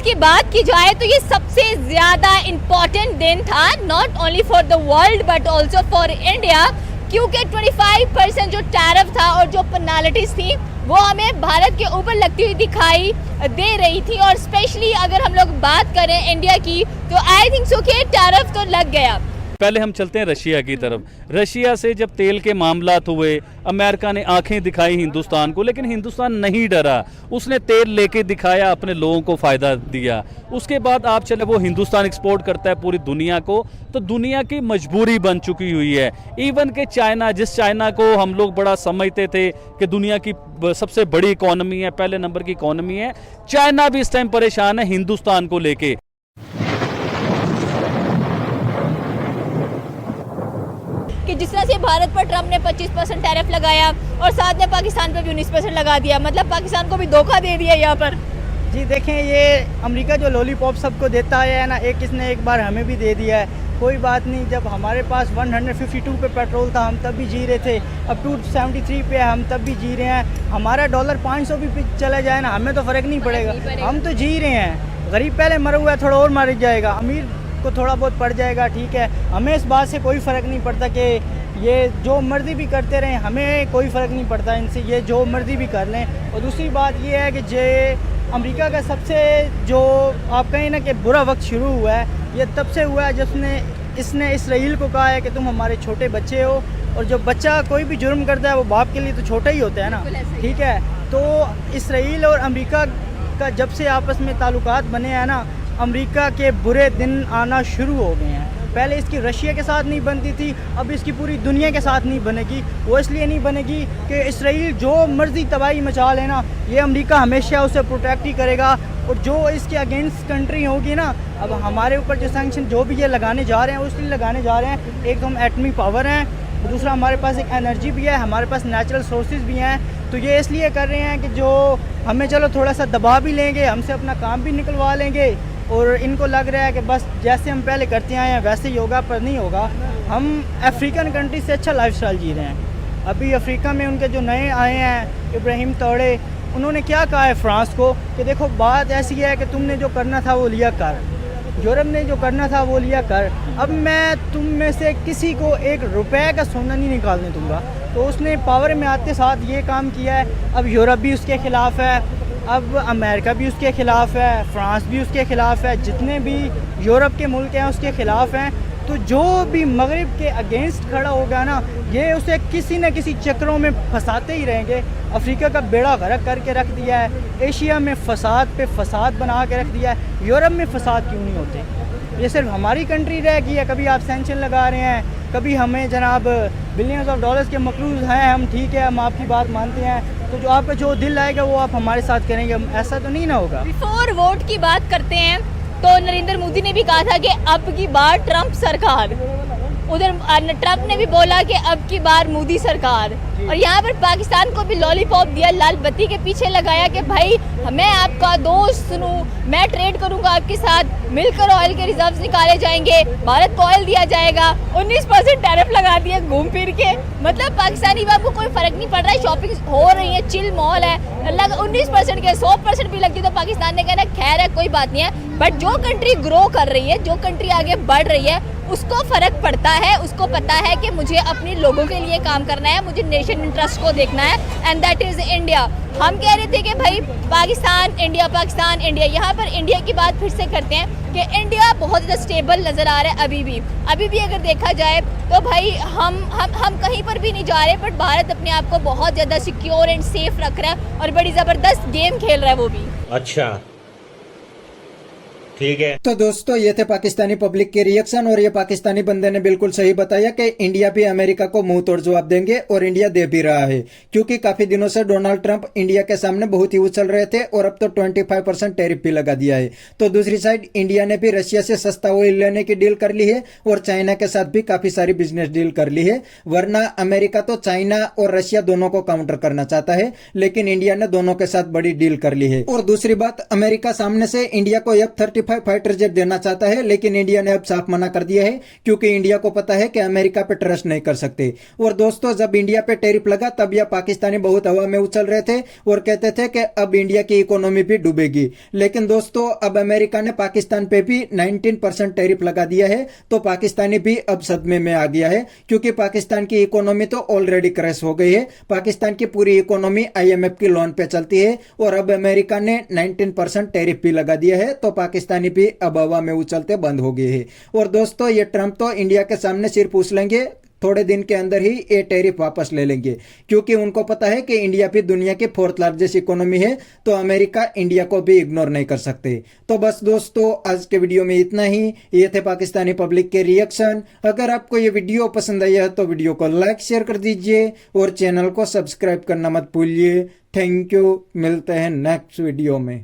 की बात की जाए तो ये सबसे ज्यादा इम्पोर्टेंट दिन था, not only for the world but also for India, क्योंकि 25% जो टैरिफ था और जो पेनाल्टीज थी वो हमें भारत के ऊपर लगती हुई दिखाई दे रही थी। और स्पेशली अगर हम लोग बात करें इंडिया की तो आई थिंक सो कि टैरिफ तो लग गया। पहले हम चलते हैं रशिया की तरफ। रशिया से जब तेल के मामलात हुए, अमेरिका ने आंखें दिखाई हिंदुस्तान को, लेकिन हिंदुस्तान नहीं डरा, उसने तेल लेके दिखाया, अपने लोगों को फायदा दिया। उसके बाद आप चले, वो हिंदुस्तान एक्सपोर्ट करता है पूरी दुनिया को, तो दुनिया की मजबूरी बन चुकी हुई है। इवन के चाइना, जिस चाइना को हम लोग बड़ा समझते थे कि दुनिया की सबसे बड़ी इकोनॉमी है, पहले नंबर की इकोनॉमी है, चाइना भी इस टाइम परेशान है हिंदुस्तान को लेके। कि जिस तरह से भारत पर ट्रंप ने 25% टैरिफ लगाया और साथ में पाकिस्तान पर भी 19% लगा दिया, मतलब पाकिस्तान को भी धोखा दे दिया यहाँ पर। जी देखें, ये अमेरिका जो लॉलीपॉप सबको देता है ना, इसने एक बार हमें भी दे दिया है। कोई बात नहीं, जब हमारे पास 152 पे पेट्रोल था हम तब भी जी रहे थे, अब 273 पे हम तब भी जी रहे हैं। हमारा डॉलर 500 भी चला जाए ना, हमें तो फ़र्क नहीं पड़ेगा, हम तो जी रहे हैं। गरीब पहले मरा हुआ है, थोड़ा और मर जाएगा, अमीर को थोड़ा बहुत पड़ जाएगा, ठीक है। हमें इस बात से कोई फ़र्क नहीं पड़ता कि ये जो मर्ज़ी भी करते रहें, हमें कोई फ़र्क नहीं पड़ता इनसे, ये जो मर्ज़ी भी कर लें। और दूसरी बात ये है कि जे अमेरिका का सबसे जो आप कहें ना कि बुरा वक्त शुरू हुआ है, ये तब से हुआ है जब इसने इसराइल को कहा है कि तुम हमारे छोटे बच्चे हो। और जो बच्चा कोई भी जुर्म करता है वो बाप के लिए तो छोटा ही होता है ना, ठीक है। तो इसराइल और अमेरिका का जब से आपस में ताल्लुकात बने हैं ना, अमेरिका के बुरे दिन आना शुरू हो गए हैं। पहले इसकी रशिया के साथ नहीं बनती थी, अब इसकी पूरी दुनिया के साथ नहीं बनेगी। वो इसलिए नहीं बनेगी कि इसराइल जो मर्ज़ी तबाही मचा लेना, ये अमेरिका हमेशा उसे प्रोटेक्ट ही करेगा। और जो इसके अगेंस्ट कंट्री होगी ना, अब हमारे ऊपर जो सैंक्शन जो भी ये लगाने जा रहे हैं उसलिए लगाने जा रहे हैं। एक तो हम एटमी पावर हैं, दूसरा हमारे पास एक एनर्जी भी है, हमारे पास नेचुरल सोर्सेज भी हैं। तो ये इसलिए कर रहे हैं कि जो हमें चलो थोड़ा सा दबा भी लेंगे, हमसे अपना काम भी निकलवा लेंगे। और इनको लग रहा है कि बस जैसे हम पहले करते आए हैं वैसे ही होगा, पर नहीं होगा। हम अफ्रीकन कंट्री से अच्छा लाइफस्टाइल जी रहे हैं। अभी अफ्रीका में उनके जो नए आए हैं इब्राहिम तौड़े, उन्होंने क्या कहा है फ्रांस को कि देखो बात ऐसी है कि तुमने जो करना था वो लिया कर, यूरोप ने जो करना था वो लिया कर, अब मैं तुम में से किसी को 1 रुपये का सोना नहीं निकालने दूंगा। तो उसने पावर में आते साथ ये काम किया है। अब यूरोप भी उसके ख़िलाफ़ है, अब अमेरिका भी उसके ख़िलाफ़ है, फ्रांस भी उसके ख़िलाफ़ है, जितने भी यूरोप के मुल्क हैं उसके ख़िलाफ़ हैं। तो जो भी मगरिब के अगेंस्ट खड़ा होगा ना, ये उसे किसी न किसी चक्रों में फंसाते ही रहेंगे। अफ्रीका का बेड़ा गर्क करके रख दिया है, एशिया में फसाद पे फसाद बना के रख दिया है। यूरोप में फसाद क्यों नहीं होते? ये सिर्फ हमारी कंट्री रह गई है। कभी आप सैंक्शन लगा रहे हैं, कभी हमें जनाब बिलियंस ऑफ डॉलर्स के मकरूज़ हैं हम, ठीक है, हम आपकी बात मानते हैं, तो जो आपका जो दिल आएगा वो आप हमारे साथ करेंगे, ऐसा तो नहीं ना होगा। बिफोर वोट की बात करते हैं तो नरेंद्र मोदी ने भी कहा था कि अब की बार ट्रंप सरकार, उधर ट्रंप ने भी बोला कि अब की बार मोदी सरकार, और यहाँ पर पाकिस्तान को भी लॉलीपॉप दिया, लाल बत्ती के पीछे लगाया कि भाई मैं आपका दोस्त सुनूं, मैं ट्रेड करूंगा आपके साथ, मिलकर ऑयल के रिजर्व्स निकाले जाएंगे, भारत को ऑयल दिया जाएगा। 19% टैरिफ लगा दिए घूम फिर के, मतलब पाकिस्तानी बाप को कोई फर्क नहीं पड़ रहा है, शॉपिंग हो रही है, चिल मॉल है। 19% के 100% भी लगती तो पाकिस्तान ने कहना खैर है कोई बात नहीं है। बट जो कंट्री ग्रो कर रही है, जो कंट्री आगे बढ़ रही है, उसको फर्क पड़ता है, उसको पता है कि मुझे अपने लोगों के लिए काम करना है, मुझे नेशन इंटरेस्ट को देखना है, एंड दैट इज इंडिया। हम कह रहे थे कि भाई पाकिस्तान इंडिया, पाकिस्तान इंडिया, यहाँ पर इंडिया की बात फिर से करते हैं कि इंडिया बहुत ज़्यादा स्टेबल नज़र आ रहा है अभी भी अगर देखा जाए तो भाई हम कहीं पर भी नहीं जा रहे, बट भारत अपने आप को बहुत ज़्यादा सिक्योर एंड सेफ रख रहा है और बड़ी ज़बरदस्त गेम खेल रहा है वो भी। अच्छा ठीक है। तो दोस्तों ये थे पाकिस्तानी पब्लिक के रिएक्शन, और ये पाकिस्तानी बंदे ने बिल्कुल सही बताया कि इंडिया भी अमेरिका को मुंह तोड़ जवाब देंगे, और इंडिया दे भी रहा है, क्योंकि काफी दिनों से डोनाल्ड ट्रंप इंडिया के सामने बहुत ही उछल रहे थे, और अब तो 25% टैरिफ भी लगा दिया है। तो दूसरी साइड इंडिया ने भी रशिया से सस्ता ऑयल लेने की डील कर ली है, और चाइना के साथ भी काफी सारी बिजनेस डील कर ली है। वरना अमेरिका तो चाइना और रशिया दोनों को काउंटर करना चाहता है, लेकिन इंडिया ने दोनों के साथ बड़ी डील कर ली है। और दूसरी बात, अमेरिका सामने से इंडिया को F-35 F-35 फाइटर जेट देना चाहता है, लेकिन इंडिया ने अब साफ मना कर दिया है क्योंकि इंडिया को पता है कि अमेरिका पे ट्रस्ट नहीं कर सकते। और दोस्तों, जब इंडिया पे टैरिफ लगा तब यह पाकिस्तानी बहुत हवा में उछल रहे थे और कहते थे कि अब इंडिया की इकोनॉमी भी डूबेगी। लेकिन दोस्तों, अब अमेरिका ने पाकिस्तान पे भी 19% टैरिफ लगा दिया है, तो पाकिस्तानी भी अब सदमे में आ गया है क्योंकि पाकिस्तान की इकोनॉमी तो ऑलरेडी क्रैश हो गई है। पाकिस्तान की पूरी इकोनॉमी IMF की लोन पे चलती है और अब अमेरिका ने 19% टैरिफ भी लगा दिया है, तो पाकिस्तानी भी अब हवा में उछलते बंद हो गए हैं। और दोस्तों, ये ट्रंप तो इंडिया के सामने सिर पूछ लेंगे, थोड़े दिन के अंदर ही ये टैरिफ वापस ले लेंगे क्योंकि उनको पता है कि इंडिया भी दुनिया की 4th लार्जेस्ट इकोनॉमी है, तो अमेरिका इंडिया को भी इग्नोर नहीं कर सकते। तो बस दोस्तों, आज के वीडियो में इतना ही। ये थे पाकिस्तानी पब्लिक के रिएक्शन। अगर आपको ये वीडियो पसंद आया तो वीडियो को लाइक शेयर कर दीजिए और चैनल को सब्सक्राइब करना मत भूलिए। थैंक यू, मिलते हैं नेक्स्ट वीडियो में।